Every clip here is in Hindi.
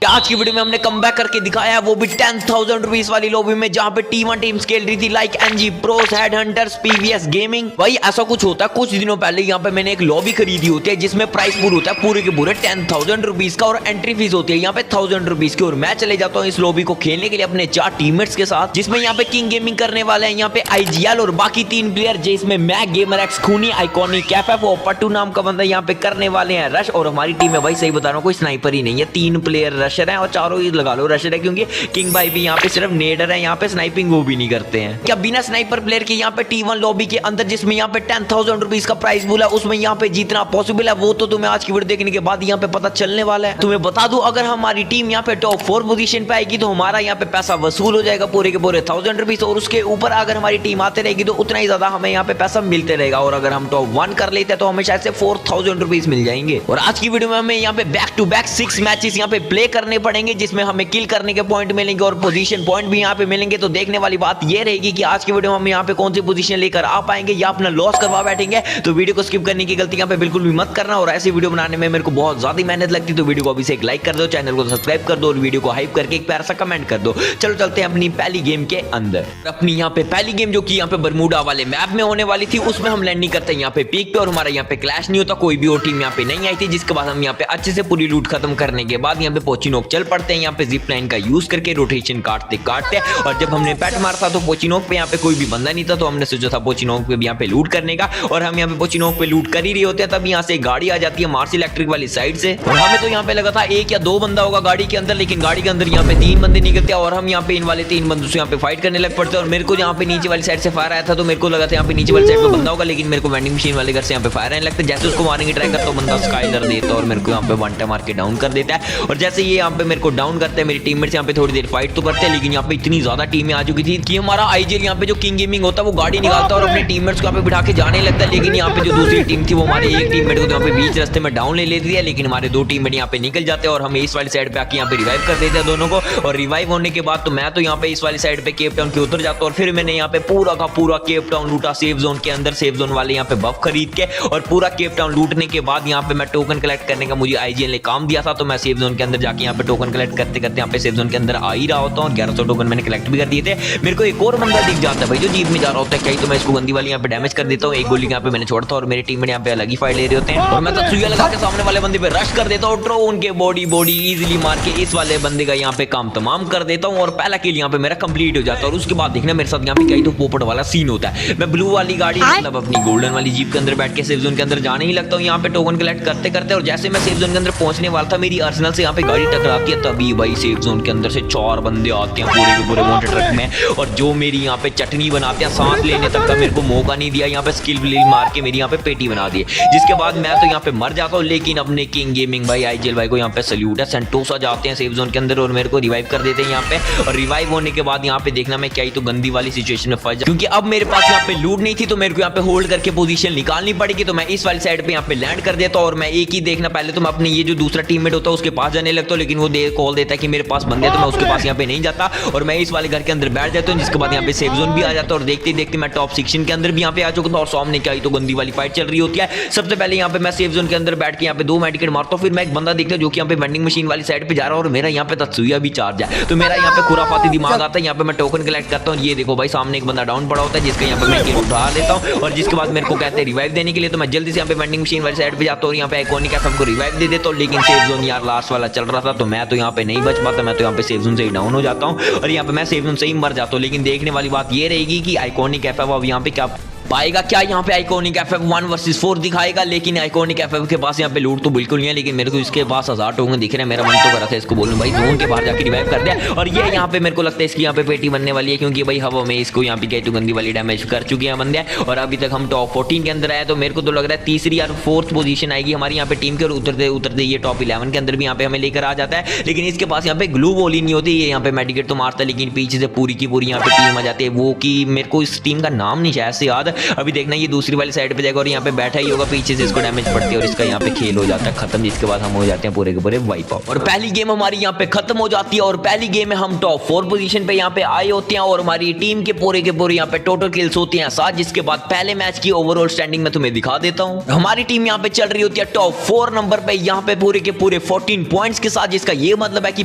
आज की वीडियो में हमने कम बैक करके दिखाया है, वो भी 10,000 रुपीज वाली लॉबी में, जहां पे T1 टीम्स खेल रही थी like NG Pros, Head Hunters, PVS Gaming. भाई ऐसा कुछ होता है, कुछ दिनों पहले यहाँ पे मैंने एक लॉबी खरीदी होती है जिसमें प्राइस पूल होता है पूरे के पूरे 10,000 रुपीज का, और एंट्री फीस होती है यहाँ पे 1,000 रुपीज की। और मैं चले जाता हूँ इस लॉबी को खेलने के लिए अपने 4 टीममेट्स के साथ, जिसमें यहाँ पे किंग गेमिंग करने वाले हैं, यहाँ पे आईजीएल और बाकी 3 प्लेयर, जिसमें मैं, गेमर एक्स, खूनी, आइकॉनिक, एफएफ और पट्टू नाम का बंदा यहाँ पे करने वाले हैं रश। और हमारी टीम में भाई सही बता रहा हूँ कोई स्नाइपर ही नहीं है, 3 प्लेयर रशर है और चारों लगा लो रशर है, क्योंकि किंग भाई भी यहाँ पे सिर्फ नेडर है, यहाँ पे स्नाइपिंग वो भी नहीं करते हैं। क्या बिना स्नाइपर प्लेयर के यहाँ पे T1 लॉबी के अंदर, जिसमें यहाँ पे 10,000 रुपीज का प्राइस बोला, उसमें यहाँ पे जीतना पॉसिबल है, वो तो तुम्हें आज की वीडियो देखने के बाद यहाँ पे पता चलने वाला है। तुम्हें बता दूं, अगर हमारी टीम यहाँ पे टॉप 4 पोजीशन पे आएगी तो हमारा यहाँ पे पैसा वसूल हो जाएगा पूरे के पूरे 1,000 रुपीज, और उसके ऊपर अगर हमारी टीम आते रहेगी तो उतना ही ज्यादा हमें यहाँ पे पैसा मिलते रहेगा। और अगर हम टॉप 1 कर लेते हैं तो हमें शायद से 4,000 रुपीज मिल जाएंगे। और आज की वीडियो में हमें यहाँ पे बैक टू बैक 6 मैचेस यहाँ पे प्ले करने पड़ेंगे, जिसमें हमें किल करने के पॉइंट मिलेंगे और पोजीशन पॉइंट भी यहाँ पे मिलेंगे। तो देखने वाली बात ये रहेगी कि आज की वीडियो में हम यहाँ पे कौन सी पोजीशन लेकर आ पाएंगे या अपना लॉस करवा बैठेंगे। तो वीडियो को स्किप करने की गलती यहाँ पे बिल्कुल भी मत करना, और ऐसी वीडियो बनाने में मेरे को बहुत ज्यादा मेहनत लगती है। तो वीडियो को अभी से एक लाइक कर दो, चैनल को सब्सक्राइब कर दो और वीडियो को हाइप करके एक प्यारा सा कमेंट कर दो। चलो चलते हैं अपनी पहली गेम के अंदर। अपनी यहाँ पे पहली गेम जो कि यहाँ पे बरमूडा वाले मैप में होने वाली थी, उसमें हम लैंडिंग करते हैं यहाँ पे पीक पे, और हमारा यहाँ पे क्लैश नहीं होता, कोई भी और टीम यहाँ पे नहीं आई थी। जिसके बाद हम यहाँ पे अच्छे से पूरी लूट खत्म करने के बाद यहाँ पे पोचिनोक चल पड़ते हैं, यहाँ पे जिप लाइन का यूज करके रोटेशन काटते काटते। और जब हमने पैट मारा था तो पोचिनोक पे यहाँ पे कोई भी बंदा नहीं था, तो हमने सोचा था पोचिनोक पे भी यहाँ पे लूट करने का। और हम यहाँ पे पोचिनोक पे लूट कर ही रहे होते हैं, तब यहाँ से गाड़ी आ जाती है मार्स इलेक्ट्रिक वाली साइड से, और हमें तो यहाँ पे लगा था 1 या 2 बंदा होगा गाड़ी के अंदर, लेकिन गाड़ी के अंदर यहाँ पे 3 बंदे निकलते हैं, और हम यहाँ पे इन वाले 3 बंदों से यहाँ पे फाइट करने लग पड़ते हैं। और मेरे को यहाँ पे नीचे वाली साइड से फायर आया था, तो मेरे को लगा था यहाँ पे नीचे वाली साइड पे बंदा होगा, लेकिन मेरे को वेंडिंग मशीन वाले घर से यहाँ पे फायर आने लगता है। जैसे उसको मारने की ट्राई करता हूँ, बंदा स्काइलर देता है और मेरे को यहाँ पे 1 टाइम मार के डाउन कर देता है। और जैसे ये यहाँ पे मेरे को डाउन करता है, मेरी टीममेट्स यहाँ पे थोड़ी देर फाइट तो करते हैं, लेकिन यहाँ पे इतनी ज्यादा टीमें आ चुकी थी कि हमारा आईजीएल यहाँ पे जो किंग गेमिंग होता है वो गाड़ी निकालता है और अपने टीममेट्स को यहाँ पे बिठा के जाने लगता है। लेकिन यहाँ पे जो दूसरी टीम थी वो हमारे एक टीममेट को यहाँ पे बीच रास्ते में डाउन ले लेती है, लेकिन हमारे 2 टीममेट यहाँ पे निकल जाते हैं और हम इस वाली साइड पे आके यहाँ पे रिवाइव कर देते हैं दोनों को। और रिवाइव होने के बाद तो मैं तो यहाँ पे इस वाली साइड पे केप टाउन के उतर जाता हूँ, और फिर मैंने यहाँ पे पूरा का पूरा केप टाउन लूटा सेफ जोन के अंदर, सेफ जोन वाले यहाँ पे बफ खरीद के। और पूरा केप टाउन लूटने के बाद यहाँ पे मैं टोकन कलेक्ट करने का मुझे आईजीएल ने काम दिया था, तो मैं सेफ जोन के अंदर जाके यहाँ पे टोकन कलेक्ट करते करते यहाँ पे सेफ जोन के अंदर आ ही रहा होता हूँ। 1100 टोकन मैंने कलेक्ट भी कर दिए थे। मेरे को एक और बंदा दिख जाता है भाई जो जीप में जा रहा होता है, कहीं तो मैं इसको गंदी वाली यहाँ पे डैमेज कर देता हूँ, एक गोली यहाँ पे मैंने छोड़ता हूँ, और मेरी टीम में यहाँ पे अलग ही फाइट ले रहे होते हैं, और मैं तो सुइया लगा के सामने वाले बंदे पे रश कर देता हूँ, उनके बॉडी इजीली मार के इस वाले बंदे का यहाँ पे काम तमाम कर देता हूँ, और पहला किल यहाँ पे मेरा कंप्लीट हो जाता है। और उसके बाद देखना मेरे साथ यहाँ पे कहीं तो पोपट वाला सीन होता है। मैं ब्लू वाली गाड़ी मतलब अपनी गोल्डन वाली जीप के अंदर बैठ के सेफ जोन के अंदर जाने ही लगता हूँ यहाँ पे टोकन कलेक्ट करते करते, और जैसे मैं सेफ जोन के अंदर पहुंचने वाला था, मेरी अर्सनल से यहाँ पे गाड़ी टकराती है, तभी भाई सेफ जोन के अंदर से 4 बंदे आते हैं पूरे के पूरे मोटर ट्रक में, और जो मेरी यहाँ पे चटनी बनाते हैं, सांस लेने तक का मेरे को मौका नहीं दिया, यहाँ पे स्किल मार के मेरी यहाँ पे पेटी बना दी। जिसके बाद मैं तो यहाँ पे मर जाता हूँ, लेकिन अपने किंग गेमिंग भाई आईजीएल भाई को यहाँ पे सल्यूट है। सेंटोसा जाते हैं सेफ जोन के अंदर और मेरे को रिवाइव कर देते हैं यहाँ पे, और रिवाइव होने के बाद यहाँ पे देखना मैं क्या ही तो गंदी वाली सिचुएशन में फंस, क्योंकि अब मेरे पास यहाँ पे लूट नहीं थी, तो मेरे को यहाँ पे होल्ड करके पोजीशन निकालनी पड़ेगी। तो मैं इस वाली साइड पे यहाँ पे लैंड कर देता हूँ, और मैं एक ही देखना पहले तो मैं अपने ये जो दूसरा टीममेट होता है उसके पास जाने लगता हूँ, लेकिन वो कॉल देता है कि मेरे पास बंदे, तो मैं उसके पास यहाँ पे नहीं जाता और मैं इस वाले घर के अंदर बैठ जाता हूँ। जिसके बाद यहाँ पे सेफ जोन भी आ जाता है, और देखते देखते मैं टॉप सेक्शन के अंदर भी यहाँ पे आ चुका था, और सामने क्या ही तो गंदी वाली फाइट चल रही होती है। सबसे पहले यहाँ पे मैं सेफ जोन के अंदर बैठ के यहाँ पे 2 मेडिकेट मारता हूँ, फिर मैं एक बंदा देखता हूँ जो कि यहाँ पे वेंडिंग मशीन वाली साइड पे जा रहा है, और मेरा यहाँ पे तत्सुया भी चार्ज है, तो मेरा यहाँ पे खुराफाती दिमाग आता है। यहाँ पे मैं टोकन कलेक्ट करता हूँ, ये देखो भाई सामने एक बंदा डाउन पड़ा होता है, जिसका यहाँ पे मैं किल उठा लेता हूँ, और जिसके बाद मेरे को कहते हैं रिवाइव देने के लिए, तो मैं जल्दी से यहाँ पे वेंडिंग मशीन वाली साइड पे जाता हूँ, और यहाँ पे आइकॉनिक एफएफ को रिवाइव दे देता हूँ। लेकिन सेफ जोन यार लास्ट वाला चल रहा था, तो मैं तो यहाँ पे नहीं बच पाता, मैं तो यहाँ पे सेफ जोन से ही डाउन हो जाता हूँ, और यहाँ पे मैं सेफ जोन से ही मर जाता हूँ। लेकिन देखने वाली बात ये रहेगी कि आइकॉनिक एफएफ अब यहाँ पे क्या पाएगा, क्या यहाँ पे आइकॉनिक एफएफ 1 वर्सेस 4 दिखाएगा। लेकिन आइकॉनिक एफएफ के पास यहाँ पे लूट तो बिल्कुल नहीं है, लेकिन मेरे को इसके पास 1000 टोकन दिख रहे हैं। मेरा मन तो कर रहा था इसको बोलूं भाई जोन के बाहर जाके रिवाइव कर दिया, और ये यहाँ पे मेरे को लगता है इसकी यहाँ पे पेटी बनने वाली है, क्योंकि भाई हवा में इसको यहाँ पे तो गंदी वाली डैमेज कर चुके हैं बंदे, और अभी तक हम टॉप 14 के अंदर आए, तो मेरे को तो लग रहा है 3री या 4th पोजीशन आएगी हमारी यहाँ पे टीम के, और उतरते उतरते ये टॉप 11 के अंदर भी यहाँ पे हमें लेकर आ जाता है। लेकिन इसके पास यहाँ पे ग्लू वॉल ही नहीं होती, ये यहाँ पे मेडिकेट तो मारता है, लेकिन पीछे से पूरी की पूरी यहाँ पे टीम आ जाती है, वो कि मेरे को इस टीम का नाम नहीं शायद से याद, अभी देखना ये दूसरी वाली साइड पे जाएगा और यहाँ पे बैठा ही होगा, पीछे से इसको डैमेज पड़ती है और इसका यहाँ पे खेल हो जाता है खत्म, जिसके बाद हम हो जाते हैं पूरे के पूरे वाइप आउट। और पहली गेम हमारी यहाँ पे खत्म हो जाती है और पहली गेम में हम टॉप 4 पोजीशन पे यहाँ पे आए होते हैं और हमारी टीम के पूरे यहाँ पे टोटल किल्स होती हैं 7, जिसके बाद पहले मैच की ओवरऑल स्टैंडिंग में तुम्हें दिखा देता हूँ। हमारी टीम यहाँ पे चल रही होती है टॉप 4 नंबर पे यहाँ पे पूरे के पूरे 14 पॉइंट्स के साथ, जिसका ये मतलब है कि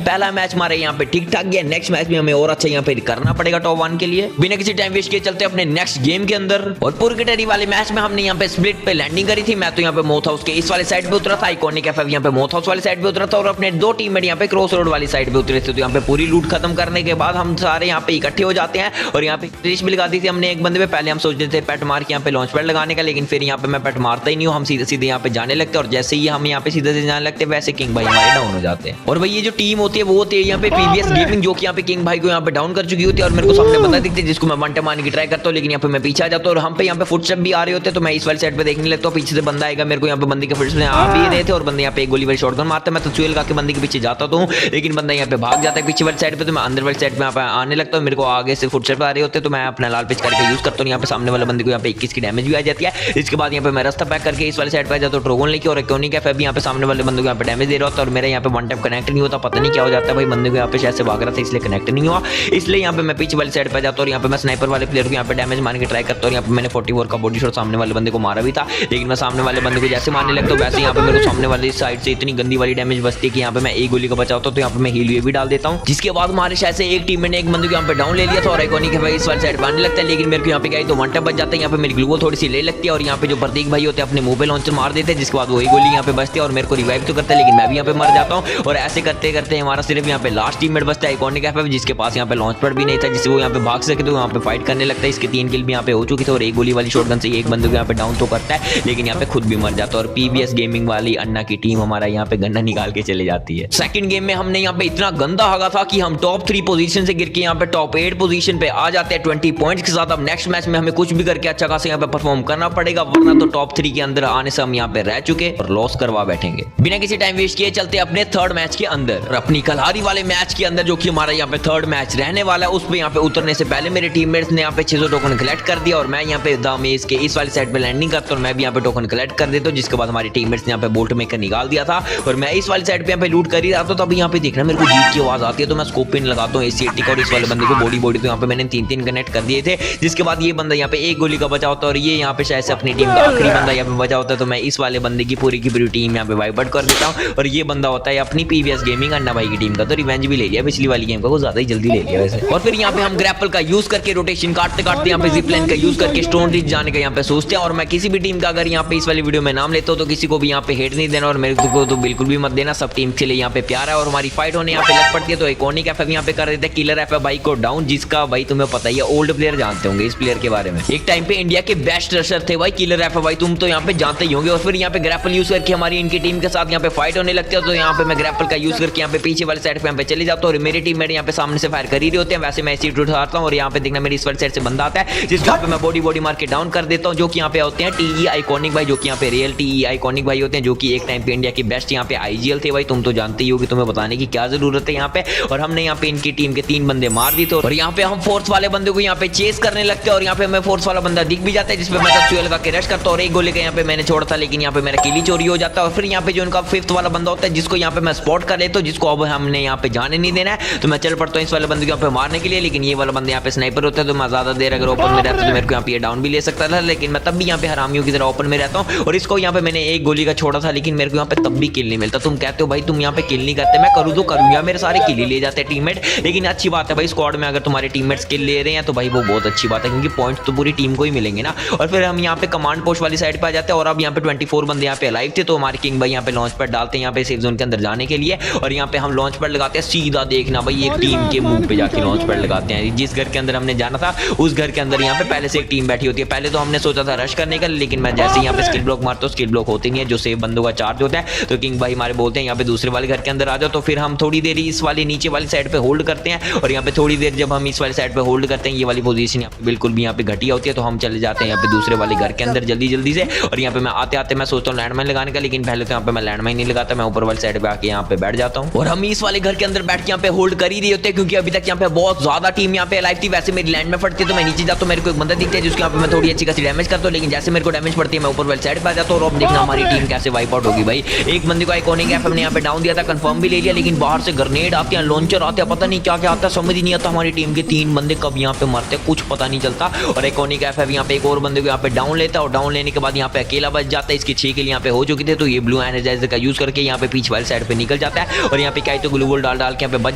पहला मैच हमारे यहाँ पे ठीक ठाक गया, नेक्स्ट मैच में हमें और अच्छा यहाँ पे करना पड़ेगा टॉप 1 के लिए। बिना किसी टाइम वेस्ट किए चलते अपने नेक्स्ट गेम के अंदर। और पुरगेटरी वाले मैच में हमने यहाँ पे स्प्लिट पे लैंडिंग करी थी। मैं तो यहाँ पे मोथ हाउस के इस वाले साइड पे उतरा था, आइकॉनिक एफएफ यहाँ पे मोथ हाउस वाली साइड पे उतरा था और अपने 2 टीममेट यहाँ पे क्रॉस रोड वाली साइड पे उतरे थे। तो यहाँ पे पूरी लूट खत्म करने के बाद हम सारे यहाँ पे इकट्ठे हो जाते हैं और यहाँ पे फिनिश भी लगा दी थी हमने एक बंदे पे। पहले हम सोचते थे पेट मार के यहाँ पे लॉन्च पैड लगाने का, लेकिन फिर यहाँ पे मैं पेट मारता ही नहीं हूँ, हम सीधे सीधे यहाँ पे जाने लगते हैं और जैसे ही हम यहाँ पे सीधे से जाने लगते हैं वैसे किंग भाई हमारे डाउन हो जाते हैं। और भाई ये जो टीम होती है वो होती है यहाँ पे पीवीएस गेमिंग, जो कि यहाँ पे किंग भाई को यहाँ पे डाउन कर चुकी होती है और मेरे को सामने बंदा दिखते हैं जिसको मैं वन टैप मारने की ट्राई करता हूँ, लेकिन यहाँ पे मैं पीछे आ जाता हूँ और हम पे यहाँ पे फुटस्टेप भी आ रहे होते हैं। तो मैं इस वाली साइड पे देखने लगता हूँ, पीछे से बंदा आएगा, मेरे को यहाँ पे बंदे के फुटस्टेप आ भी रहे थे और बंदे यहाँ पे एक गोली वाली शॉटगन मारता है। मैं तो चुएल लगा के बंदे के पीछे जाता हूँ, लेकिन बंदा यहाँ पे भाग जाता है पीछे वाली साइड पे। तो मैं अंदर वाली साइड पे यहाँ पे आने लगता हूँ, मेरे को आगे से फुटस्टेप आ रहे होते हैं तो मैं अपना लाल पिच करके यूज करता हूँ। यहाँ पे सामने वाले बंदे को यहाँ पे 21 की डैमेज भी आ जाती है। इसके बाद यहाँ पे मैं रास्ता पैक करके इस वाली साइड पे आ जाता हूँ ड्रैगन लेके और आइकॉनिक एफएफ भी यहाँ पे सामने वाले बंदे को यहाँ पे डैमेज दे रहा होता है और मेरा यहाँ पे वन टैप कनेक्ट नहीं होता, पता नहीं क्या हो जाता है भाई, बंदे को यहाँ पे शायद से भाग रहा था इसलिए कनेक्ट नहीं हुआ। इसलिए यहाँ पे मैं पीछे वाली साइड पे जाता हूँ और यहाँ पे मैं स्नाइपर वाले प्लेयर को यहाँ पे डैमेज मारने की ट्राई करता हूँ। यहाँ पे मैंने 44 का बॉडी शॉट सामने वाले बंदे को मारा भी था, लेकिन मैं सामने वाले बंदे को जैसे मारने लगता हूँ वैसे यहाँ पे मेरे को सामने वाली साइड से इतनी गंदी वाली डैमेज बचती है कि यहाँ पे मैं एक गोली का बचा होता हूँ। तो यहाँ पे मैं हील भी डाल देता हूँ, जिसके बाद हमारे शायद से एक टीम ने एक बंदे को यहाँ पे डाउन ले लिया था और आइकॉनिक भाई इस वाली साइड पे आने लगता है, लेकिन मेरे को यहाँ पे क्या तो वन टैप बच जाता है। यहाँ पे मेरी ग्लू थोड़ी सी ले लगती है और यहाँ पे जो प्रतीक भाई होते हैं अपने मुंह पे लॉन्चर मार देते हैं, जिसके बाद वही गोली यहाँ पे बचती है और मेरे को रिवाइव तो करता है, लेकिन मैं भी यहाँ पे मर जाता हूँ। और ऐसे करते करते हमारा सिर्फ यहाँ पे लास्ट टीममेट बचता है आइकॉनिक एफएफ, जिसके पास यहाँ पे लॉन्च पैड भी नहीं था जिससे वो यहाँ पे भाग सके, तो यहाँ पे फाइट करने लगता है। इसके 3 किल भी यहाँ पे हो चुकी थे और एक गोली वाली शॉटगन से एक बंदे को यहाँ पे डाउन तो करता है, लेकिन यहाँ पे खुद भी मर जाता है। और पीवीएस गेमिंग वाली अन्ना की टीम हमारा यहाँ पे गन्ना निकाल के चले जाती है। सेकंड गेम में हमने यहाँ पे इतना गंदा हागा था कि हम टॉप 3 पोजीशन से गिर के यहाँ पे टॉप 8 पोजीशन पे आ जाते हैं 20 पॉइंट्स के साथ। अब नेक्स्ट मैच में हमें कुछ भी करके अच्छा खासा यहाँ पे परफॉर्म करना पड़ेगा, वरना तो टॉप 3 के अंदर आने से हम यहाँ पे रह चुके और लॉस करवा बैठेंगे। बिना किसी टाइम वेस्ट किए चलते अपने थर्ड मैच के अंदर और अपनी कलहारी वाले मैच के अंदर, जो कि हमारा यहाँ पे थर्ड मैच रहने वाला है। उस पे यहाँ पे उतरने से पहले मेरे टीममेट्स ने यहाँ पे 600 टोकन कलेक्ट कर दिया और मैं यहाँ पे दामेज के इस वाली साइड पे लैंडिंग करता हूँ। मैं भी यहाँ पे टोकन कलेक्ट कर देता हूँ, जिसके बाद हमारे टीममेट्स ने यहाँ पे बोल्ट मेकर निकाल दिया था और मैं इस वाली साइड पे यहाँ पे लूट कर ही रहा था। तो अभी यहाँ पे देखना मेरे को जीत की आवाज आती है तो मैं स्कोप पिन लगाता हूँ AC80 का और इस वाले बंदे को बॉडी तो यहाँ पे मैंने 3 कनेक्ट कर दिए थे, जिसके बाद ये बंदा यहाँ पे एक गोली का बचा होता है और ये यहाँ पे शायद से अपनी टीम का आखिरी बंदा यहाँ पे बचा होता है। तो मैं इस वाले बंदे की पूरी टीम यहाँ पे वाइप आउट कर देता हूँ और ये बंदा होता है अपनी पीवीएस गेमिंग अन्ना भाई की टीम का। तो रिवेंज भी ले लिया पिछली वाली गेम का, वो ज्यादा ही जल्दी ले लिया वैसे। और फिर यहाँ पे हम ग्रैपल का यूज करके रोटेशन काटते काटते यहाँ पे जिप लाइन का यूज करके स्टोन रिच जाने का यहाँ पे सोचते हैं। और मैं किसी भी टीम का अगर यहाँ पे इस वाली वीडियो में नाम लेता हूँ तो किसी को भी यहाँ पे हेट नहीं देना और मेरे को तो बिल्कुल भी मत देना, सब टीम के लिए यहाँ पे प्यार है। और हमारी फाइट होने यहाँ पे लग पड़ती है तो आइकॉनिक एफएफ यहाँ पे कर देते हैं किलर एफएफ भाई को डाउन, जिसका भाई तुम्हें पता ही है, ओल्ड प्लेयर जानते होंगे इस प्लेयर के बारे में। एक टाइम पे इंडिया के बेस्ट रशर थे भाई किलर एफएफ भाई, तुम तो यहाँ पे जानते ही होंगे। और फिर यहाँ पे ग्रैपल यूज करके हमारी इनकी टीम के साथ यहाँ पे फाइट होने लगती है। तो यहाँ पे मैं ग्रैपल का यूज करके यहाँ पे पीछे वाले साइड पे यहाँ पे चले जाता हूँ और मेरी टीममेट यहाँ पे सामने से फायर कर ही रहे होते हैं। वैसे मैं सीट उठाता हूँ और यहाँ पे देखना मेरी इस वाली साइड से बंदा आता है, जिसको यहाँ पे मैं बॉडी मार के डाउन कर देता हूँ, जो कि यहाँ पे होते हैं टीई आइकॉनिक भाई, जो कि यहाँ पे रियल टीई आइकॉनिक भाई होते हैं, जो कि एक टाइम पे इंडिया के बेस्ट यहाँ पे आईजीएल थे भाई। तुम तो जानते ही हो कि तुम्हें बताने की क्या जरूरत है यहाँ पे। और हमने यहाँ पे इनकी टीम के 3 बंदे मार दिए थे और यहाँ पे हम फोर्थ वाले बंदे को यहाँ पे चेस करने लगते हैं और यहाँ पे मैं फोर्थ वाला बंदा दिख भी जाता है, जिसपे मैं फ्यूल लगा के रश करता हूँ और एक गोली का यहाँ पे मैंने छोड़ा था, लेकिन यहाँ पे मेरा किल चोरी हो जाता है। और फिर यहाँ पे जो उनका 5th वाला बंदा होता है जिसको यहाँ पे मैं स्पॉट कर लेता हूँ, जिसको अब हमने यहाँ पे जाने नहीं देना है, तो मैं चल पड़ता हूँ इस वाले बंदे को यहाँ पे मारने के लिए। लेकिन ये वाला बंदा यहाँ पे स्नाइपर होता है तो मैं ज्यादा देर अगर ओपन में रहता तो मेरे को यहाँ पे डाउन भी ले सकता था, लेकिन मैं तब भी यहाँ पे हरामियों की तरह ओपन में रहता हूँ। और इसको यहाँ पे मैंने एक गोली का छोड़ा था, लेकिन मेरे को यहाँ पे तब भी किल नहीं मिलता। तुम कहते हो भाई तुम यहाँ पे किल नहीं करते, मैं करूँ तो करूँगा, मेरे सारे किल ही ले जाते हैं टीममेट। लेकिन अच्छी बात है भाई स्क्वाड में अगर तुम्हारे टीममेट्स किल ले रहे हैं तो भाई वो बहुत अच्छी बात है, क्योंकि पॉइंट्स तो पूरी टीम को ही मिलेंगे ना। और फिर हम यहाँ पे कमांड पोस्ट वाली साइड पे आ जाते हैं और अब यहाँ पे 24 बंदे यहाँ पे लाइव थे, तो हमारे किंग भाई यहाँ पे लॉन्च पैड डालते हैं यहाँ पे सेफ जोन के अंदर जाने के लिए। और यहाँ पे हम लॉन्च पैड लगाते हैं, सीधा देखना भाई एक टीम के मुंह पे जाके लॉन्च पैड लगाते हैं। जिस घर के अंदर हमने जाना था उस घर के अंदर यहाँ पे पहले से एक टीम बैठी होती है। पहले तो हमने सोचा था रश करने का, लेकिन मैं जैसे यहाँ पे स्किल ब्लॉक मारता हूँ स्किल ब्लॉक होती नहीं है, जो सेफ बंदों का चार्ज होता है। तो किंग भाई हमारे बोलते हैं यहाँ पे दूसरे वाले घर के अंदर आ जाओ। तो फिर हम थोड़ी देर इस वाली नीचे वाली साइड पे होल्ड करते हैं और यहाँ पे थोड़ी देर जब हम इस वाली साइड पे होल्ड करते हैं, ये वाली पोजीशन यहाँ पे बिल्कुल भी यहाँ पे घटिया होती है, तो हम चले जाते हैं यहाँ पे दूसरे वाले घर के अंदर जल्दी से। और यहाँ पे मैं आते आते मैं सोचता हूँ लैंडमाइन लगाने का, लेकिन पहले तो यहाँ पे मैं लैंडमाइन नहीं लगाता, मैं ऊपर वाली साइड पे आके यहाँ पे बैठ जाता हूँ। और हम इस वाले घर के अंदर बैठ के यहाँ पे होल्ड कर ही रहे होते हैं, क्योंकि अभी तक यहाँ पे बहुत ज्यादा टीम यहाँ पे लाइव थी। वैसे मेरी लैंड में फटती है तो मैं नीचे जाता हूँ, मेरे को एक बंदा दिखता है जिसको यहाँ पे मैं थोड़ी अच्छी खासी डैमेज करता हूँ, लेकिन जैसे मेरे को डैमेज पड़ती है मैं ऊपर वाली साइड पे आ जाता हूँ। और अब देखना हमारी टीम कैसे वाइप आउट होगी भाई। एक बंदे को आइकॉनिक एफएफ ने यहाँ पे डाउन दिया था, कंफर्म भी ले लिया, लेकिन बाहर से ग्रेनेड आते हैं, लॉन्चर आते हैं, पता नहीं क्या क्या आता है, समझ ही नहीं आता। हमारी टीम के 3 बंदे कब यहाँ पे मरते हैं कुछ पता नहीं चलता। और आइकॉनिक एफएफ यहाँ पे एक और बंदे को यहाँ पे डाउन लेता है, और डाउन लेने के बाद यहाँ पे अकेला बच जाता है। इसके 6 किल यहाँ पे हो चुके थे, तो ये ब्लू एनर्जाइजर का यूज करके यहाँ पे पीछे वाली साइड पे निकल जाता है। और यहाँ पे क्या तो ग्लूवॉल डाल के यहाँ पे बच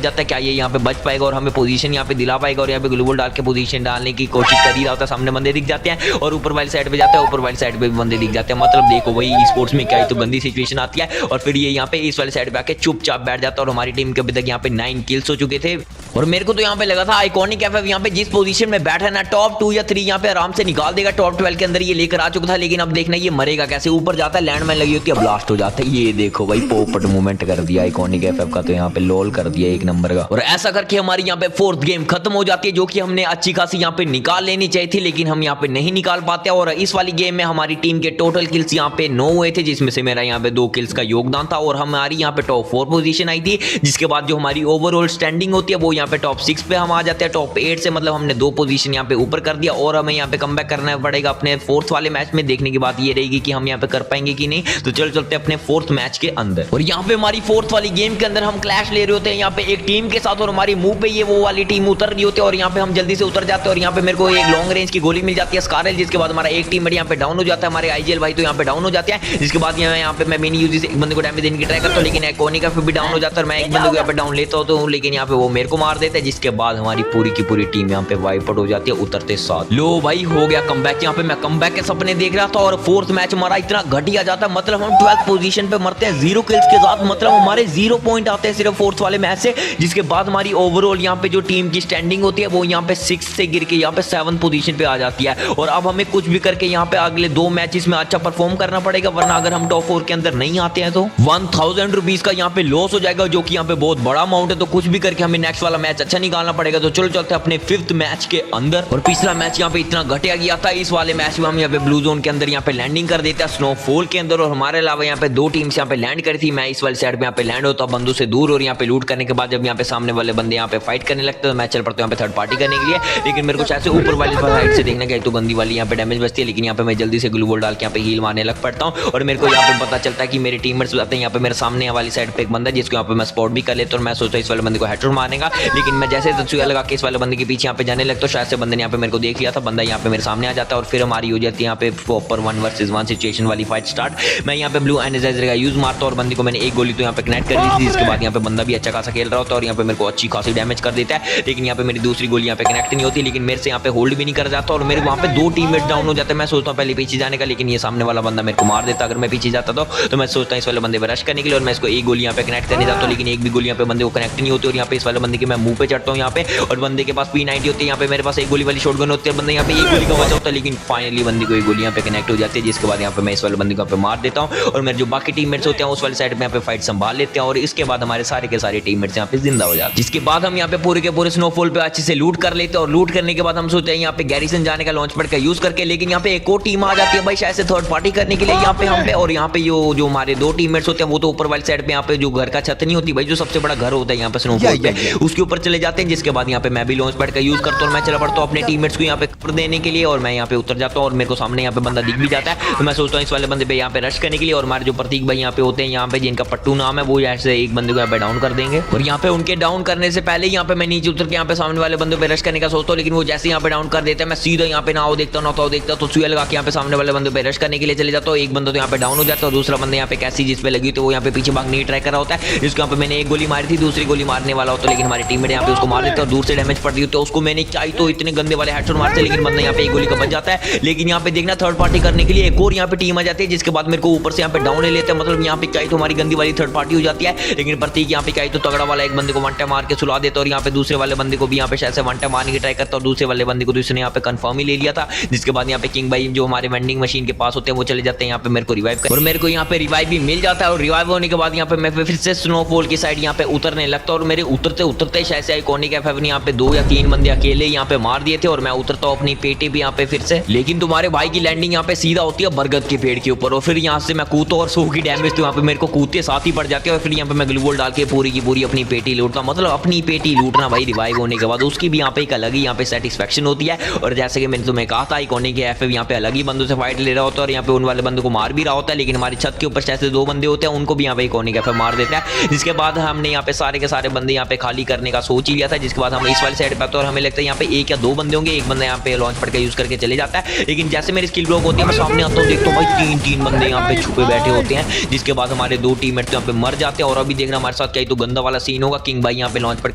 जाता है। क्या ये यहाँ पे बच पाएगा और हमें पोजीशन यहाँ पे दिला पाएगा? और यहाँ पे ग्लूवॉल डाल के पोजीशन डालने की कोशिश कर ही रहा होता है, सामने बंदे दिख जाते हैं और ऊपर वाली साइड पे जाता है, ऊपर वाली साइड पे भी बंदे दिख जाते हैं। मतलब देखो भाई स्पोर्ट्स में क्या तो गंदी सिचुएशन आती है। और फिर ये यहाँ पे इस वाली साइड पे आके चुपचाप बैठ जाता है। और हमारी टीम के अभी तक यहाँ पे 9 किल्स हो चुके थे। और मेरे को तो यहाँ पे लगा था आइकॉनिक एफएफ यहाँ पे जिस पोजीशन में बैठा है ना, टॉप 2 या 3 यहाँ पे आराम से निकाल देगा। टॉप 12 के अंदर ये लेकर आ चुका था, लेकिन अब देखना ये मरेगा कैसे। ऊपर जाता है, लैंडमाइन लगी होती है, ब्लास्ट हो जाता है। ये देखो भाई पोपट मूवमेंट कर दिया आइकॉनिक एफएफ का, तो यहाँ पे लोल कर दिया 1 नंबर का। और ऐसा करके हमारी यहाँ पे 4th गेम खत्म हो जाती है, जो कि हमने अच्छी खासी यहाँ पे निकाल लेनी चाहिए थी, लेकिन हम यहाँ पे नहीं निकाल पाते। और इस वाली गेम में हमारी टीम के टोटल किल्स यहाँ पे 9 हुए थे, जिसमें से मेरा यहाँ पे 2 किल्स का योगदान था। और हमारी यहाँ पे टॉप 4 पोजीशन आई थी, जिसके बाद जो हमारी ओवरऑल स्टैंडिंग होती है वो यहाँ पे टॉप 6 पे हम आ जाते हैं। टॉप 8 से मतलब हमने 2 पोजीशन यहाँ पे ऊपर कर दिया। और हमें यहाँ पे कमबैक करना पड़ेगा अपने 4th वाले मैच में। देखने की बात ये रहेगी कि हम यहाँ पे कर पाएंगे कि नहीं। तो चल चलते अपने 4th मैच के अंदर। और यहाँ पे हमारी 4th वाली गेम के अंदर हम क्लैश ले रहे होते हैं यहाँ पे एक टीम के साथ, और हमारे मुंह पे ये वो वाली टीम उतर रही होती है। और यहाँ पे हम जल्दी से उतर जाते हैं, और यहाँ पे मेरे को एक लॉन्ग रेंज की गोली मिल जाती है स्कारल, जिसके बाद हमारा एक टीममेट यहाँ पे डाउन हो जाता है। हमारे आईजीएल भाई तो यहाँ पे डाउन हो जाते हैं, जिसके बाद यहाँ पे मैं मिनी यूजी से एक बंदे को डैमेज देने की ट्राई करता हूँ, लेकिन आइकॉनिक एफएफ भी डाउन हो जाता है। और मैं एक बंदे को यहाँ पे डाउन लेता हूँ, लेकिन यहाँ पे वो मेरे को मार देता है, जिसके बाद हमारी पूरी की पूरी टीम यहाँ पे वाइप आउट हो जाती है उतरते साथ। लो भाई हो गया कमबैक। यहाँ पे मैं कमबैक के सपने देख रहा था, और 4th मैच हमारा इतना घटिया जाता है, मतलब हम 12th पोजीशन पे मरते हैं 0 किल्स के साथ। मतलब हमारे 0 पॉइंट आते हैं सिर्फ 4th वाले मैच से, जिसके बाद हमारी ओवरऑल यहाँ पे जो टीम की स्टैंडिंग होती है वो यहाँ पे 6 से गिर के यहाँ पे 7th पोजीशन पे आ जाती है। और अब हमें कुछ भी करके यहाँ पे अगले 2 मैचेस में अच्छा परफॉर्म करना पड़ेगा, वरना अगर हम टॉप 4 के अंदर नहीं आते हैं तो 1000 रुपीज का यहाँ पे लॉस हो जाएगा, जो कि यहाँ पे बहुत बड़ा अमाउंट है। तो कुछ भी करके हमें नेक्स्ट वाला मैच अच्छा निकालना पड़ेगा। तो चलो चलते हैं अपने 5th मैच के अंदर। और पिछला मैच यहाँ पे इतना घटिया गया था, इस वाले मैच में हम यहाँ पे ब्लू जोन के अंदर यहाँ पे लैंडिंग कर देते हैं स्नोफॉल के अंदर। और हमारे अलावा यहाँ पे 2 टीम्स यहाँ पे लैंड करी थी। मैं इस वाली साइड पे यहाँ पे लैंड होता हूँ बंदों से दूर, और यहाँ पे लूट करने के बाद जब यहाँ पे सामने वाले बंदे यहाँ पे फाइट करने लगते हैं, तो मैं चल पड़ता हूँ यहाँ पे थर्ड पार्टी करने के लिए। लेकिन मेरे को शायद से ऊपर वाली साइड से देखना क्या तो गंदी वाली यहाँ पे डैमेज बचती है, लेकिन यहाँ पे मैं जल्दी से ग्लूवॉल डाल के यहाँ पे हील मारने लग पड़ता हूँ। और मेरे को यहाँ पे पता चलता है कि मेरे टीममेट्स आते हैं यहाँ पे मेरे सामने वाली साइड पे एक बंदा, जिसको यहाँ पे मैं स्पॉट भी कर लेता हूँ। और मैं सोचता इस वाले बंदे को हेडशॉट मारेगा, लेकिन मैं जैसे तस्वीर लगा के इस वाले बंदे के पीछे यहाँ पे जाने लगता हूँ, शायद से बंदे ने यहाँ पे मेरे को देख लिया था। बंदा यहाँ पे मेरे सामने आ जाता है, और फिर हमारी हो जाती है यहाँ पे प्रॉपर 1 वर्सेस 1 सिचुएशन वाली फाइट स्टार्ट। मैं यहाँ पे ब्लू एनर्जाइजर का यूज मारता हूँ, और बंदे को मैंने एक गोली तो यहाँ पे कनेक्ट कर दी थी, जिसके बाद यहाँ पे बंदा भी अच्छा खासा खेल रहा होता है, और यहाँ पे मेरे को अच्छी खासी डैमेज कर देता है। लेकिन यहाँ पे मेरी दूसरी गोली यहाँ पे कनेक्ट नहीं होती, लेकिन मेरे से यहाँ पे होल्ड भी नहीं कर जाता, और मेरे वहाँ पे 2 टीममेट डाउन हो जाते हैं। मैं सोचता हूँ पहले पीछे जाने का, लेकिन ये सामने वाला बंदा मेरे को मार देता अगर मैं पीछे जाता तो मैं सोचता हूँ इस वाले बंदे पर रश करने के लिए, और मैं इसको एक गोली यहाँ पे कनेक्ट करने जाता हूँ, लेकिन एक भी गोली यहाँ पे बंदे को कनेक्ट नहीं होती। और यहाँ पे इस वाले बंदे के मैं मुंह पे चढ़ता हूँ यहाँ पे, और बंदे के पास P90 होती है, यहाँ पे मेरे पास एक गोली वाली शॉटगन होती है, बंदा यहाँ पे एक गोली का बचा होता है, लेकिन फाइनली बंदे को एक गोली यहाँ पे कनेक्ट हो जाती है, जिसके बाद यहाँ पे मैं इस वाले बंदे को यहाँ पे मार देता हूँ। और मेरे जो बाकी टीममेट्स होते हैं उस वाली साइड में यहाँ पे फाइट संभाल लेते हैं, और इसके बाद हमारे सारे के सारे टीममेट्स यहाँ पे जिंदा हो जाते हैं। जिसके बाद हम यहाँ पे पूरे के पूरे स्नोफॉल पे अच्छे से लूट कर लेते हैं, और लूट करने के बाद हम सोचते हैं यहाँ पे गैरिसन जाने का लॉन्च पैड का यूज करके, लेकिन यहाँ पे एक और टीम आ जाती है भाई शायद से थर्ड पार्टी करने के लिए यहाँ पे हम पे। और यहाँ पे जो हमारे 2 टीममेट्स होते हैं वो तो ऊपर वाली साइड पे यहाँ पे जो घर का छत नहीं होती भाई, जो सबसे बड़ा घर होता है यहाँ पे स्नोफॉल पे, उसके ऊपर चले जाते हैं। जिसके बाद यहाँ पे मैं भी लॉन्च पैड का यूज करता हूँ, और मैं चला पड़ता हूँ अपने टीममेट्स को यहाँ पे कवर देने के लिए, और मैं यहाँ पे उतर जाता हूँ, और मेरे को सामने यहाँ पे बंदा दिख भी जाता है। तो मैं सोचता हूँ इस वाले बंदे पे यहाँ पे रश करने के लिए, और हमारे जो प्रतीक भाई यहाँ पे होते हैं यहाँ पे जिनका पट्टू नाम है, वो ऐसे एक बंदे को यहाँ पे डाउन कर देंगे। और यहाँ पे उनके डाउन करने से पहले यहाँ पे मैं नीचे उतर के यहाँ पे सामने वाले बंदे पे रश करने का सोचता हूँ, लेकिन वो जैसे यहाँ पे डाउन कर देता है मैं सीधा यहाँ पे ना हो देखता हूँ तो सुई लगा के यहाँ पे सामने वाले बंदे पे रश करने के लिए चले जाता हूँ। एक बंदा तो यहाँ पे डाउन हो जाता है, और दूसरा बंदा यहाँ पे कैसी जिस पे लगी तो वो यहाँ पे पीछे भागने की ट्राई कर रहा होता है, जिसको यहाँ पे मैंने एक गोली मारी थी, दूसरी गोली मारने वाला होता है, लेकिन हमारी टीममेट यहाँ पे उसको मार देता है, और दूर से डैमेज पड़ती है, तो उसको मैंने चाहिए तो इतने गंदे वाले हेडशॉट मारते, लेकिन बंदा यहाँ पे एक गोली का बच जाता है। लेकिन यहाँ पे देखना थर्ड पार्टी करने के लिए एक और यहाँ पे टीम आ जाती है, जिसके बाद मेरे को ऊपर से यहाँ पे डाउन ले लेते हैं, मतलब यहाँ पे चाहिए तो हमारी गंदी वाली थर्ड पार्टी हो जाती है। लेकिन प्रतीक यहाँ पे चाहिए तो तगड़ा वाला एक बंदे को 1 टाइम मार के सुला देता है, और यहाँ पे दूसरे वाले बंदे को भी यहाँ पे शायद से 1 टाइम मारने की ट्राई करता है, और दूसरे वाले बंदे को तो इसने यहाँ पे कंफर्म ही ले लिया था। जिसके बाद यहाँ पे किंग भाई जो हमारे वेंडिंग मशीन के पास होते हैं वो चले जाते हैं यहाँ पे मेरे को रिवाइव कर, और मेरे को यहाँ पे रिवाइव भी मिल जाता है। और रिवाइव होने के बाद यहाँ पे मैं फिर से स्नोफॉल की साइड यहाँ पे उतरने लगता हूँ, और मेरे उतरते उतरते शायद से आइकॉनिक एफएफ ने यहाँ पे 2 या 3 बंदे अकेले यहाँ पे मार दिए थे, और मैं उतरता हूँ अपनी पेटी भी यहाँ पे फिर से। लेकिन तुम्हारे भाई की लैंडिंग यहाँ पे सीधा होती है बरगद के पेड़ के ऊपर, और फिर यहाँ से मैं कूदता हूँ, और 100 की डैमेज तो यहाँ पे मेरे को कूदते साथ ही पड़ जाती है। और फिर यहाँ पे मैं ग्लूवॉल डाल के पूरी की पूरी अपनी पेटी लूटता हूँ, मतलब अपनी पेटी लूटना भाई रिवाइव होने के बाद उसकी भी यहाँ पे एक अलग ही यहाँ पे सेटिस्फेक्शन होती है। और जैसे कि मैंने तुम्हें कहा था आइकॉनिक के एफएफ यहाँ पे अलग ही बंदों से फाइट ले रहा होता है और यहाँ पे उन वाले बंदों को मार भी रहा होता है, लेकिन हमारी छत के ऊपर ऐसे दो बंदे होते हैं उनको भी यहाँ पे आइकॉनिक एफएफ मार देता है। जिसके बाद हमने यहाँ पे सारे के सारे बंदे यहाँ पे खाली करने का सोच ही लिया था। जिसके बाद हम इस वाली साइड पे आते और हमें लगता है यहाँ पे एक या दो बंदे होंगे, एक बंदा यहाँ पे लॉन्च पैड का यूज करके चले जाता है। लेकिन जैसे मेरी स्किल ब्लॉक होती है मैं सामने आता हूँ, देखता हूँ भाई तीन बंदे यहाँ पे छुपे बैठे होते हैं। जिसके बाद हमारे दो टीममेट यहाँ पे मर जाते हैं और अभी देखना हमारे साथ क्या तो गंदा वाला सीन होगा। किंग भाई यहाँ पे लॉन्च पैड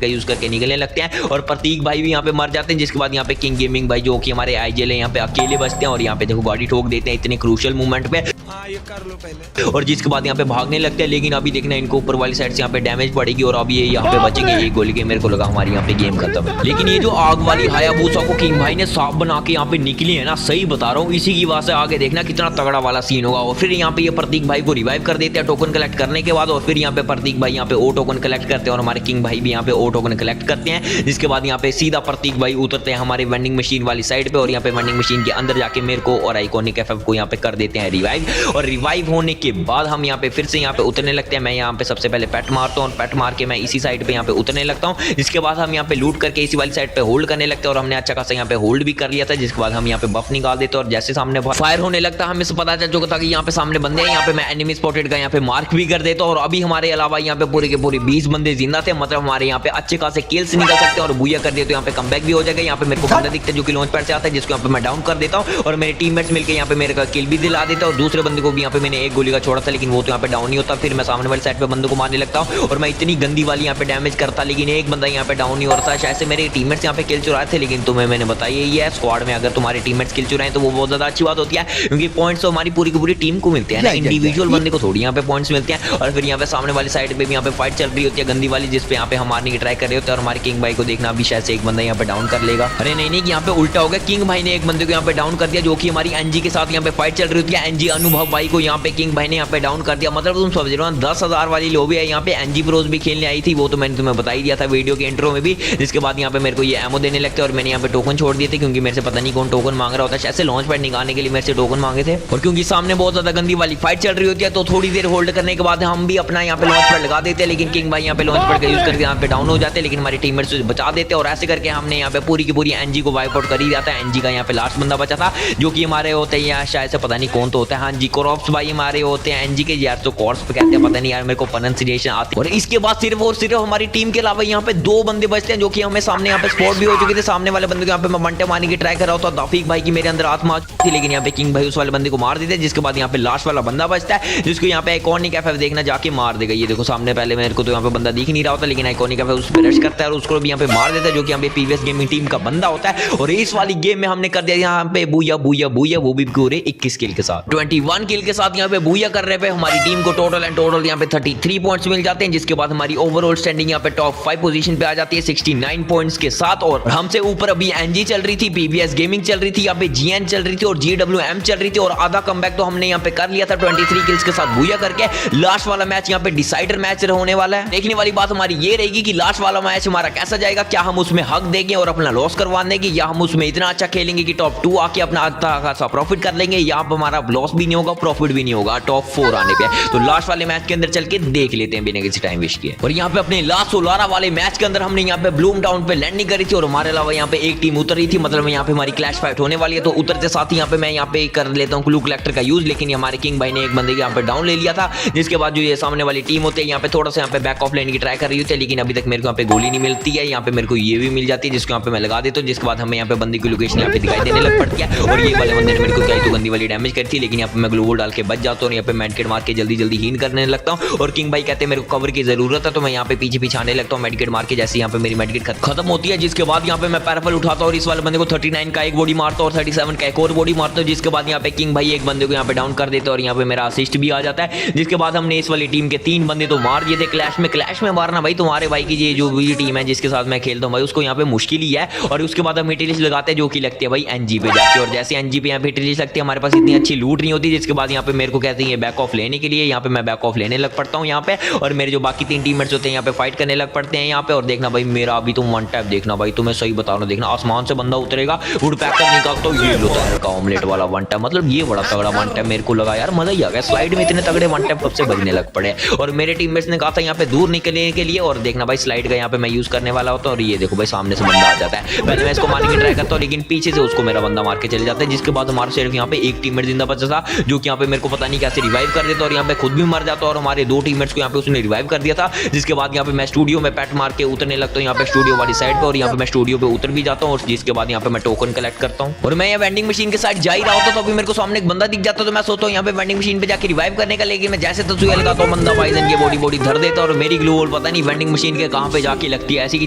का यूज करके निकलने लगते हैं और प्रतीक भाई भी यहाँ पे मर जाते हैं। जिसके बाद यहाँ पे किंग गेमिंग भाई जो कि हमारे आईजेल है यहाँ पे अकेले बचते हैं और यहाँ पे देखो गाड़ी ठोक देते हैं इतने क्रूशियल मूवमेंट पे। ये कर लो पहले। और जिसके बाद यहाँ पे भागने लगते हैं, लेकिन अभी देखना इनको ऊपर वाली साइड से यहाँ पे डैमेज पड़ेगी और अभी ये यहाँ पे बचेंगे एक गोली के। मेरे को लगा हमारी यहाँ पे गेम खत्म है, लेकिन ये जो आग वाली हायाबूसा को किंग भाई ने सांप बना के यहाँ पे निकली है ना, सही बता रहा हूँ, इसी की वजह से आगे देखना कितना तगड़ा वाला सीन होगा। और फिर यहाँ पे ये प्रतीक भाई को रिवाइव कर देते हैं टोकन कलेक्ट करने के बाद, और फिर यहाँ पे प्रतीक भाई यहाँ पे ओ टोकन कलेक्ट करते हैं और हमारे किंग भाई भी यहाँ पे ओ टोकन कलेक्ट करते हैं। जिसके बाद यहाँ पे सीधा प्रतीक भाई उतरते हैं हमारे वेंडिंग मशीन वाली साइड पे और यहाँ पे वेंडिंग मशीन के अंदर जाके मेरे को और आइकॉनिक एफएफ को यहाँ पे कर देते हैं रिवाइव। और रिवाइव होने के बाद हम यहाँ पे फिर से यहाँ पे उतरने लगते हैं। मैं यहाँ पे सबसे पहले पेट मारता हूँ और पेट मार के मैं इसी साइड पे यहाँ पे उतरने लगता हूँ। जिसके बाद हम यहाँ पे लूट करके इसी वाली साइड पे होल्ड करने लगते हैं और हमने अच्छा खासा यहाँ पे होल्ड भी कर लिया था। जिसके बाद हम यहाँ पे बफ निकाल देते हैं और जैसे सामने फायर होने लगता है हमें पता चल चुका था कि यहाँ पे सामने बंदे हैं। यहाँ पे मैं एनिमी स्पॉटेड का यहाँ पे मार्क भी कर देता हूँ और अभी हमारे अलावा यहाँ पे पूरे के पूरे 20 बंदे जिंदा थे, मतलब हमारे यहाँ पे अच्छे खासे किल्स निकल सकते हैं और बुया कर दिए तो यहाँ पे कमबैक भी हो जाएगा। यहाँ पे मेरे को बंदा दिखता है जो कि लॉन्च पैड से आता है, जिसको यहाँ पे मैं डाउन कर देता हूँ और मेरे टीममेट्स मिलकर यहाँ पे मेरे का किल भी दिला देता है। और दूसरे बंदे को भी यहाँ पे मैंने एक गोली का छोड़ा था, लेकिन वो तो यहाँ पे डाउन नहीं होता। फिर मैं सामने वाली साइड पे बंदे को मारने लगता हूँ और मैं इतनी गंदी वाली यहाँ पे डैमेज करता, लेकिन एक बंदा यहाँ पे डाउन नहीं होता। शायद से मेरे टीममेट्स यहाँ पे किल चुराए थे, लेकिन तुम्हें मैंने बताया यही है, स्क्वाड में अगर तुम्हारे टीममेट्स किल चुराए तो वो बहुत ज्यादा अच्छी बात होती है, क्योंकि पॉइंट्स तो हमारी पूरी की पूरी टीम को मिलते हैं ना, इंडिविजुअल बंदे को थोड़ी यहाँ पे पॉइंट्स मिलते हैं। और फिर यहाँ पे सामने वाली साइड पे भी यहाँ पे फाइट चल रही होती है गंदी वाली, जिस पे यहाँ पे हम मारने की ट्राई कर रहे होते हैं और हमारे किंग भाई को देखना अभी शायद से एक बंदा यहाँ पे डाउन कर लेगा। अरे नहीं यहाँ पे उल्टा हो गया, किंग भाई ने एक बंदे को यहाँ पे डाउन कर दिया जो कि हमारी एनजी के साथ यहाँ पे फाइट चल रही होती है। एनजी अनुभव भाई को यहाँ पे किंग भाई ने यहाँ पे डाउन कर दिया, मतलब तुम समझ रहे हो 10,000 वाली लॉबी है। यहाँ पे एनजी प्रोज भी खेलने आई थी, वो तो मैंने तुम्हें बता ही दिया था वीडियो के इंट्रो में भी। जिसके बाद यहाँ पे मेरे को ये एमो देने लगते और मैंने यहाँ पे टोकन छोड़ दिए थे, क्योंकि मेरे से पता नहीं कौन टोकन मांग रहा होता है, शायद से लॉन्च पैड निकालने के लिए मेरे से टोकन मांगे थे। और क्योंकि सामने बहुत ज्यादा गंदी वाली फाइट चल रही होती है तो थोड़ी देर होल्ड करने के बाद हम भी अपना यहाँ पे लॉन्च पैड लगा देते हैं, लेकिन किंग भाई यहाँ पे लॉन्च पैड का यूज करके यहाँ पे डाउन हो जाते हैं, लेकिन हमारे टीममेट्स उसे बचा देते हैं। और ऐसे करके हमने यहाँ पे पूरी की पूरी एनजी को वाइप आउट कर ही जाता है। एनजी का यहाँ पे लास्ट बंदा बचा था जो कि हमारे होते हैं यार, शायद से पता नहीं कौन तो होता है, हाँ जी कोरॉप्स भाई हमारे होते हैं एनजी के यार, तो कॉर्प्स पे कहते हैं पता नहीं यार, मेरे को प्रोनाउंसिएशन आती है। और इसके बाद सिर्फ और सिर्फ हमारी टीम के अलावा यहाँ पे दो बंदे बचते हैं जो कि हमें सामने यहाँ पे स्पॉट भी हो चुके थे। सामने वाले बंदे को यहाँ पे मैं मंटे मारने की ट्राई कर रहा था, दाफिक भाई की मेरे अंदर आत्मा थी, लेकिन यहाँ पे किंग भाई उस वाले बंदे को मार देते। जिसके बाद यहाँ पे लास्ट वाला बंदा बचता है जिसको यहाँ पे आइकॉनिक एफएफ देखना जाके मार देगा। ये देखो सामने, पहले मेरे को तो यहाँ पे बंदा दिख नहीं रहा होता, लेकिन आइकॉनिक एफएफ उस पर रश करता है और उसको भी यहाँ पे मार देता है, जो कि यहाँ पे पीवीएस गेमिंग टीम का बंदा होता है। और इस वाली गेम में हमने कर दिया यहाँ पे बूया बूया बूया, वो भी पूरे 21 किल के साथ, 21 किल के साथ यहाँ पे बूया कर रहे पे हमारी टीम को टोटल एंड टोटल यहाँ पे 33 पॉइंट्स मिल जाते हैं। जिसके बाद हमारी ओवरऑल स्टैंडिंग यहाँ पे टॉप 5 पोजीशन पे आ जाती है 69 पॉइंट्स के साथ। और हमसे ऊपर अभी एनजी चल रही थी, पीवीएस गेमिंग चल रही थी, यहाँ पे जीएन चल रही थी और जीडब्ल्यूएम चल रही थी। और आधा कमबैक तो हमने यहाँ पे कर लिया था 23 किल्स के साथ बूया करके। लास्ट वाला मैच यहाँ पे डिसाइडर मैच होने वाला है। देखने वाली बात हमारी ये रहेगी कि लास्ट वाला मैच हमारा कैसा जाएगा, क्या हम उसमें हक देंगे और अपना लॉस करवा देंगे, या हम उसमें इतना अच्छा खेलेंगे कि टॉप 2 आके अपना अच्छा खासा प्रॉफिट कर लेंगे, या हमारा लॉस भी नहीं होगा प्रॉफिट भी नहीं होगा टॉप 4 आने पे। तो लास्ट वाले मैच के अंदर चल के देख लेते हैं बिना किसी टाइम वेस्ट किए। और यहाँ पे अपने लास्ट सोलारा वाले मैच के अंदर हमने यहाँ पे ब्लूम टाउन पे लैंडिंग करी थी और हमारे अलावा यहाँ पे एक टीम उतर रही थी, मतलब यहाँ पे हमारी क्लैश फाइट होने वाली है। तो उतरते साथ ही यहाँ पे मैं यहाँ पे कर लेता हूँ क्लू कलेक्टर का यूज, लेकिन हमारे किंग भाई ने एक बंदे यहाँ पे डाउन ले लिया था। जिसके बाद जो ये सामने वाली टीम होती है यहाँ पे थोड़ा सा यहाँ पे बैक ऑफ लेने की ट्राई कर रही होती है, लेकिन अभी तक मेरे को यहाँ पे गोली नहीं मिलती है। यहाँ पे मेरे को ये भी मिल जाती है जिसको यहाँ पे मैं लगा देता हूँ। जिसके बाद हमें यहाँ पे बंदी की लोकेशन यहाँ पे दिखाई देने लग पड़ती है और ये वाले बंदे ने मेरे को क्या तो गंदी वाली डैमेज करती है, लेकिन यहाँ पे मैं ग्लू वॉल डाल के बच जाता हूँ। यहाँ पे मेडिकेट मार के जल्दी जल्दी हील करने लगता हूँ और किंग भाई कहते हैं मेरे को कवर की जरूरत है, तो मैं यहाँ पे पीछे पीछे आने लगता हूँ मेडिकेट मार के। जैसे यहाँ पे मेरी मेडिकेट खत्म होती है, जिसके बाद यहाँ पे मैं पैराफल उठाता हूँ और इस वाले बंदे को 39 का एक बॉडी मारता हूँ और 37 का एक और बॉडी मारता हूँ। जिसके बाद यहाँ पे किंग भाई एक बंदे को यहाँ पे डाउन कर देते और यहाँ पे मेरा असिस्ट भी आ जाता है। जिसके बाद हमने इस वाली टीम के 3 बंदे तो मार दिए थे क्लैश में मारना भाई तुम्हारे भाई की ये जो भी टीम है जिसके साथ मैं खेलता हूँ भाई उसको यहाँ पे मुश्किल ही है। और उसके बाद हम हिट लिस्ट लगाते हैं जो कि लगती है भाई एनजी पे जाके, और जैसे एनजी पे यहाँ पे हिट लिस्ट लगती है हमारे पास इतनी अच्छी लूट नहीं होती जिसके बाद यहाँ पे मेरे को कहते हैं ये बैक ऑफ लेने के लिए। यहाँ पे मैं बैक ऑफ लेने लग पड़ता हूँ यहाँ पे, और मेरे जो बाकी 3 टीममेट्स होते हैं यहाँ पे फाइट करने लग पड़ते हैं यहाँ पे। और देखना भाई मेरा अभी तुम वन टैप देखना भाई, तुम्हें सही बता रहा हूँ, देखना आसमान से बंदा उतरेगा, वुड पैकर निकाल तो ये लो तैर का ऑमलेट वाला वन टैप। मतलब ये बड़ा तगड़ा वन टैप मेरे को लगा यार, मजा ही आ गया। स्लाइड में इतने तगड़े वन टैप कब से बजने लग पड़े। और मेरे टीममेट्स ने कहा था यहाँ पे दूर निकलने के लिए, और देखना भाई स्लाइड का यहाँ पे मैं यूज करने वाला होता हूँ। और ये देखो भाई सामने से बंदा आ जाता है, पहले मैं इसको मारने की ट्राई करता हूँ लेकिन पीछे से उसको मेरा बंदा मार के चले जाता है। जिसके बाद हमारा सिर्फ यहाँ पे एक टीममेट जिंदा बचा था, जो कि यहाँ पे मेरे को पता नहीं कैसे रिवाइव कर देता और यहाँ पे खुद भी मर जाता, और हमारे 2 टीममेट्स को यहाँ पे उसने रिवाइव कर दिया था। जिसके बाद यहाँ पे मैं स्टूडियो में पैट मार के उतरने लगता हूँ यहाँ पे स्टूडियो वाली साइड पे, और यहाँ पे मैं स्टूडियो पे उतर भी जाता हूँ। और जिसके बाद यहाँ पे मैं टोकन कलेक्ट करता हूँ, और मैं यहाँ वेंडिंग मशीन के साथ जा ही रहा होता, तो अभी मेरे को सामने एक बंदा दिख जाता, तो मैं सोचता हूँ यहाँ पे वेंडिंग मशीन पे जाके रिवाइव करने का। लेकिन मैं जैसे तस्वीर लगाता हूँ बंदा पॉइजन की बॉडी धर देता, और मेरी ग्लू वॉल पता नहीं वेंडिंग मशीन के कहाँ पे जाके लगती है, ऐसी की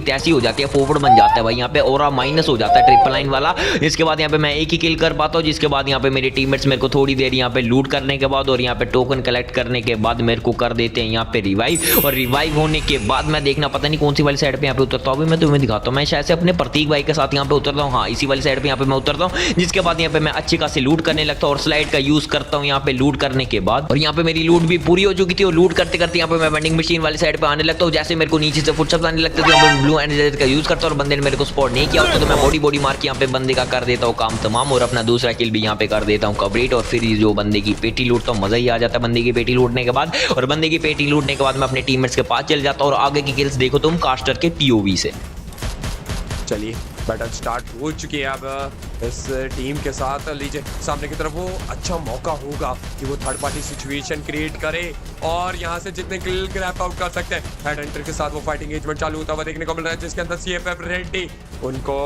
तैसी हो जाती है, फोपड़ बन जाता है भाई यहाँ पे, और माइनस हो जाता है ट्रिपल लाइन वाला। इसके बाद यहाँ पे मैं एक ही किल कर पाता हूँ। जिसके बाद यहाँ पे मेरे टीममेट्स मेरे को थोड़ी देर यहाँ पे लूट करने के बाद और यहाँ पे टोकन कलेक्ट करने के बाद मेरे को कर देते हैं यहाँ पे रिवाइव। और रिवाइव होने के बाद मैं देखना पता नहीं कौन सी वाली साइड पे यहाँ पे उतरता हूँ, अभी मैं तुम्हें दिखाता हूँ। मैं शायद से अपने प्रतीक भाई के साथ यहाँ पे उतरता हूँ, हाँ इसी वाली साइड पे यहाँ पे मैं उतरता हूँ। जिसके बाद यहाँ पे मैं अच्छी खासी लूट करने लगता हूँ और स्लाइड का यूज करता हूँ यहाँ पे लूट करने के बाद। और यहाँ पे मेरी लूट भी पूरी हो चुकी थी, और लूट करते करते यहाँ पे मैं वेंडिंग मशीन वाली साइड पे आने लगता हूँ। जैसे मेरे को नीचे से फुटस्टेप्स आने लगते थे, यहाँ पे ब्लू एनर्जाइजर का यूज करता हूँ, और बंदे ने मेरे को स्पॉट नहीं किया उसको, तो मैं बॉडी मार के यहाँ पे बंदे का कर देता हूँ काम तमाम, और अपना दूसरा किल भी यहाँ पे कर देता हूँ कंप्लीट। और फिर जो बंदे की पेटी लूटता हूँ, मजा ही आ जाता है बंदे की पेटी लूटने के बाद। और बंदे की पेटी लूटने के बाद मैं अपने टीममेट्स के पास चल जाता हूँ, और आगे की किल्स देखो तुम कास्टर के पीओवी से। चलिए बैटल स्टार्ट हो चुकी है। अब इस टीम के साथ लीजिए सामने की तरफ वो अच्छा मौका होगा कि वो थर्ड पार्टी सिचुएशन क्रिएट करे और यहाँ से जितने किल ग्रैप आउट कर सकते हैं। हेड हंटर के साथ वो फाइटिंग एंगेजमेंट चालू होता हुआ देखने को मिल रहा है, जिसके अंदर सीएफएफ रेड्डी उनको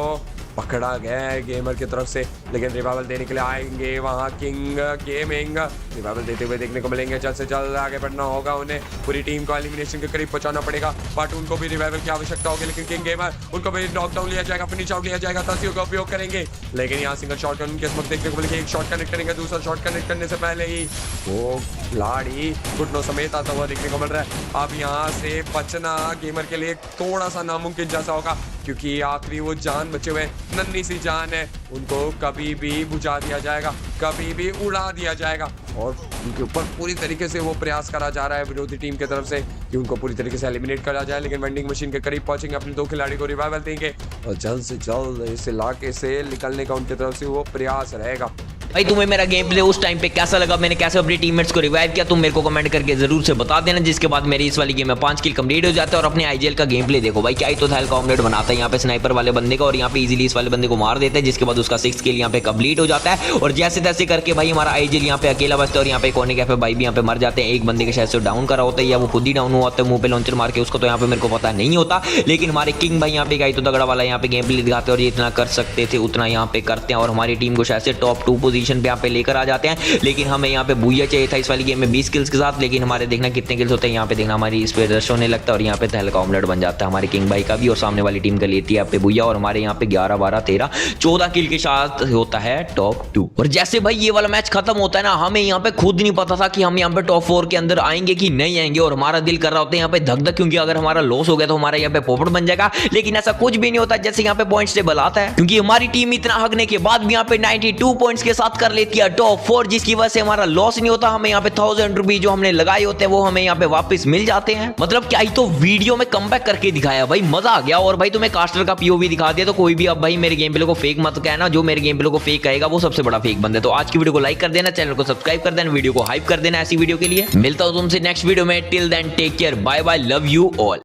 पकड़ा गया है गेमर की तरफ से, लेकिन रिवाइवल देने के लिए आएंगे वहाँ किंग गेमिंग। रिवाइवल देते हुए देखने को मिलेंगे, जल्द से जल्द आगे बढ़ना होगा उन्हें, पूरी टीम को एलिमिनेशन के करीब पहुंचाना पड़ेगा। बट उनको भी रिवाइवल की आवश्यकता होगी, लेकिन किंग गेमर उनको भी नॉकडाउन लिया जाएगा, फिनिश आउट लिया जाएगा, तस्वीरों का उपयोग करेंगे। लेकिन यहाँ सिंगल शॉट का उनके वक्त देखने को मिलेगा, एक शॉट कनेक्ट करेंगे, दूसरा शॉट कनेक्ट करने से पहले ही वो खिलाड़ी घुटनों समेत आता हुआ देखने को मिल रहा है। अब यहाँ से बचना गेमर के लिए थोड़ा सा नामुमकिन जैसा होगा, क्योंकि आखिरी वो जान बचे हुए नन्ही सी जान है, उनको कभी भी बुझा दिया जाएगा, कभी भी उड़ा दिया जाएगा। और उनके ऊपर पूरी तरीके से वो प्रयास करा जा रहा है विरोधी टीम की तरफ से कि उनको पूरी तरीके से एलिमिनेट करा जाए। लेकिन वेंडिंग मशीन के करीब पहुंचेंगे, अपने 2 खिलाड़ी को रिवाइवल देंगे और जल्द से जल्द इस इलाके से निकलने का उनकी तरफ से वो प्रयास रहेगा। भाई तुम्हें मेरा गेम प्ले उस टाइम पे कैसा लगा, मैंने कैसे अपने टीममेट्स को रिवाइव किया, तुम मेरे को कमेंट करके जरूर से बता देना। जिसके बाद मेरी इस वाली गेम में 5 किल कंप्लीट हो जाता है। और अपने आईजीएल का गेम प्ले देखो भाई, क्या ही तो था, हल्का ऑमलेट बनाता है यहाँ पे स्नाइपर वाले बंदे का, और यहाँ पे इजीली इस वाले बंदे को मार देते हैं। जिसके बाद उसका 6 किल यहाँ पे कंप्लीट हो जाता है। और जैसे तैसे करके भाई हमारा आईजीएल यहाँ पे अकेला बचता है, और यहाँ पे कोने कैफे भाई भी यहाँ पे मर जाते हैं। एक बंदे के शायद से डाउन करा होता है या वो खुद ही डाउन हुआ होता है मुंह पे लॉन्चर मार के, उसको तो यहाँ पे मेरे को पता नहीं होता। लेकिन हमारे किंग भाई यहाँ पे गाई तो तगड़ा वाला यहाँ पे गेम प्ले दिखाते हैं, और ये इतना कर सकते थे उतना यहाँ पे करते हैं, और हमारी टीम को शायद से टॉप 2 पोजीशन पे यहाँ पे लेकर आ जाते हैं। लेकिन हमें यहाँ पे बुया चाहिए था इस वाली गेम में 20 किल्स के साथ, लेकिन हमारे देखना कितने किल्स होते हैं यहाँ पे, देखना हमारी इस पे रश होने लगता है, और यहाँ पे हल्का ऑमलेट बन जाता है हमारे किंग भाई का भी, और सामने वाली टीम का लेती है यहाँ पे बुया। और हमारे यहाँ पे 11 12 13 14 किल के साथ होता है टॉप 2। और जैसे भाई ये वाला मैच खत्म होता है ना, हमें यहाँ पे खुद नहीं पता था कि हम यहाँ पे टॉप 4 के अंदर आएंगे कि नहीं आएंगे, और हमारा दिल कर रहा होता है यहाँ पे धक धक, क्योंकि अगर हमारा लॉस हो गया तो हमारा यहाँ पे पोपट बन जाएगा। लेकिन ऐसा कुछ भी नहीं होता जैसे यहाँ पे पॉइंट्स टेबल आता है, क्योंकि हमारी टीम इतना हगने के बाद भी यहाँ पे 92 पॉइंट्स के साथ कर लेती है टॉप 4, जिसकी वजह से हमारा लॉस नहीं होता। हमें यहाँ पे 1000 रुपीज जो हमने लगाए होते हैं वो हमें यहाँ पे वापस मिल जाते हैं। मतलब क्या ही तो वीडियो में कमबैक करके दिखाया भाई, मजा आ गया। और भाई तुम्हें कास्टर का पीओवी दिखा दिया, तो कोई भी अब भाई मेरे गेम प्ले को फेक मत कहना, जो मेरे गेम प्ले को फेक कहेगा वो सबसे बड़ा फेक बंदा है। तो आज की वीडियो को लाइक कर देना, चैनल को सब्सक्राइब कर देना, वीडियो को हाइप कर देना ऐसी वीडियो के लिए। मिलता हूं तुमसे नेक्स्ट वीडियो में, till then take care, bye bye, love you all.